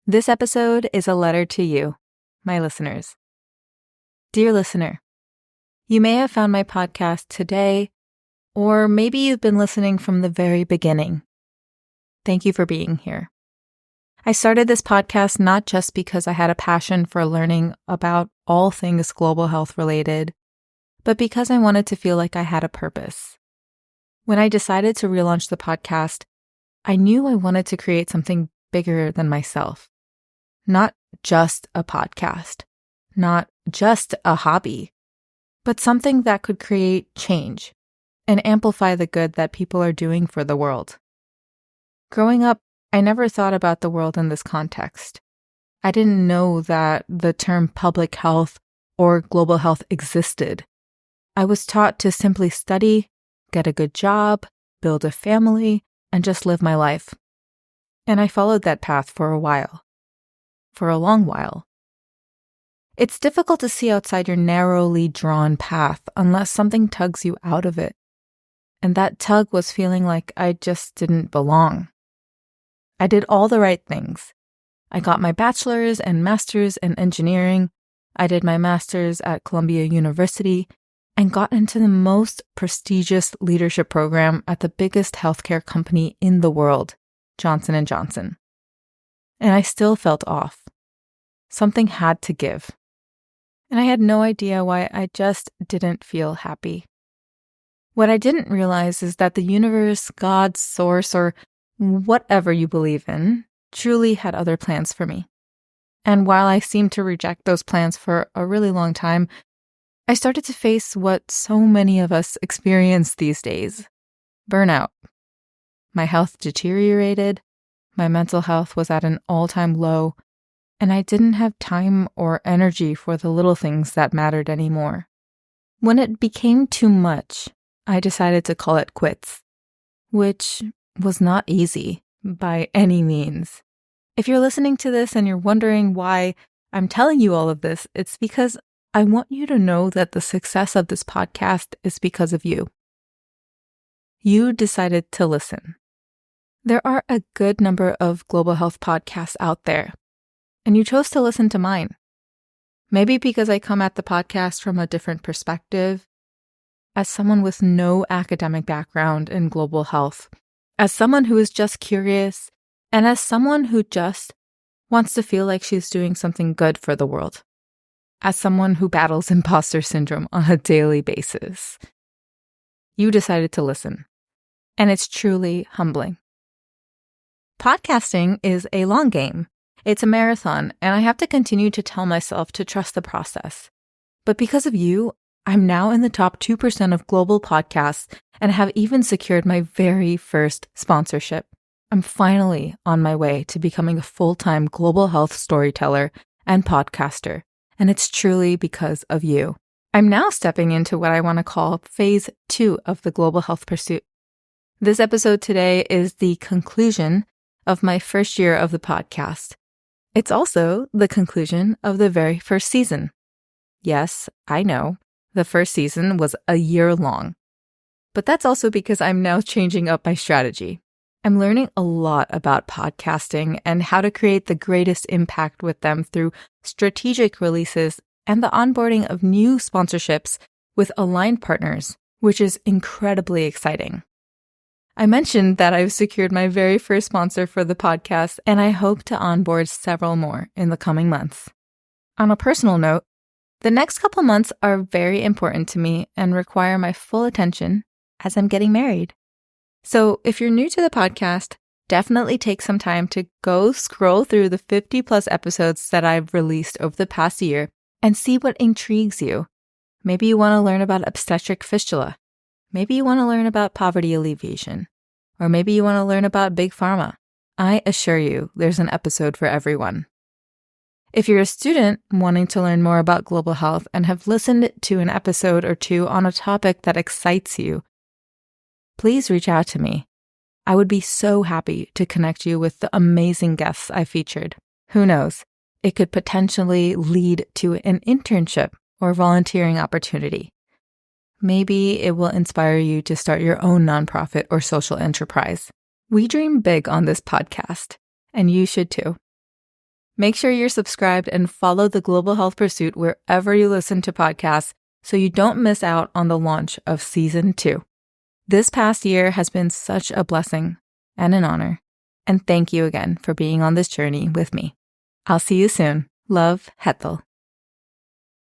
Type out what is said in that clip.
This episode is a letter to you, my listeners. Dear listener, you may have found my podcast today, or maybe you've been listening from the very beginning. Thank you for being here. I started this podcast not just because I had a passion for learning about all things global health related, but because I wanted to feel like I had a purpose. When I decided to relaunch the podcast, I knew I wanted to create something bigger than myself. Not just a podcast, not just a hobby, but something that could create change and amplify the good that people are doing for the world. Growing up, I never thought about the world in this context. I didn't know that the term public health or global health existed. I was taught to simply study, get a good job, build a family, and just live my life. And I followed that path for a while. For a long while. It's difficult to see outside your narrowly drawn path unless something tugs you out of it. And that tug was feeling like I just didn't belong. I did all the right things. I got my bachelor's and master's in engineering. I did my master's at Columbia University and got into the most prestigious leadership program at the biggest healthcare company in the world, Johnson & Johnson. And I still felt off. Something had to give. And I had no idea why I just didn't feel happy. What I didn't realize is that the universe, God, source, or whatever you believe in, truly had other plans for me. And while I seemed to reject those plans for a really long time, I started to face what so many of us experience these days: burnout. My health deteriorated. My mental health was at an all-time low, and I didn't have time or energy for the little things that mattered anymore. When it became too much, I decided to call it quits, which was not easy by any means. If you're listening to this and you're wondering why I'm telling you all of this, it's because I want you to know that the success of this podcast is because of you. You decided to listen. There are a good number of global health podcasts out there, and you chose to listen to mine. Maybe because I come at the podcast from a different perspective, as someone with no academic background in global health, as someone who is just curious, and as someone who just wants to feel like she's doing something good for the world, as someone who battles imposter syndrome on a daily basis. You decided to listen, and it's truly humbling. Podcasting is a long game. It's a marathon, and I have to continue to tell myself to trust the process. But because of you, I'm now in the top 2% of global podcasts and have even secured my very first sponsorship. I'm finally on my way to becoming a full-time global health storyteller and podcaster, and it's truly because of you. I'm now stepping into what I want to call phase 2 of the global health pursuit. This episode today is the conclusion of my first year of the podcast. It's also the conclusion of the very first season. Yes, I know, the first season was a year long. But that's also because I'm now changing up my strategy. I'm learning a lot about podcasting and how to create the greatest impact with them through strategic releases and the onboarding of new sponsorships with aligned partners, which is incredibly exciting. I mentioned that I've secured my very first sponsor for the podcast, and I hope to onboard several more in the coming months. On a personal note, the next couple months are very important to me and require my full attention as I'm getting married. So if you're new to the podcast, definitely take some time to go scroll through the 50 plus episodes that I've released over the past year and see what intrigues you. Maybe you want to learn about obstetric fistula. Maybe you want to learn about poverty alleviation, or maybe you want to learn about big pharma. I assure you, there's an episode for everyone. If you're a student wanting to learn more about global health and have listened to an episode or two on a topic that excites you, please reach out to me. I would be so happy to connect you with the amazing guests I featured. Who knows? It could potentially lead to an internship or volunteering opportunity. Maybe it will inspire you to start your own nonprofit or social enterprise. We dream big on this podcast, and you should too. Make sure you're subscribed and follow the Global Health Pursuit wherever you listen to podcasts so you don't miss out on the launch of Season 2. This past year has been such a blessing and an honor, and thank you again for being on this journey with me. I'll see you soon. Love, Hetal.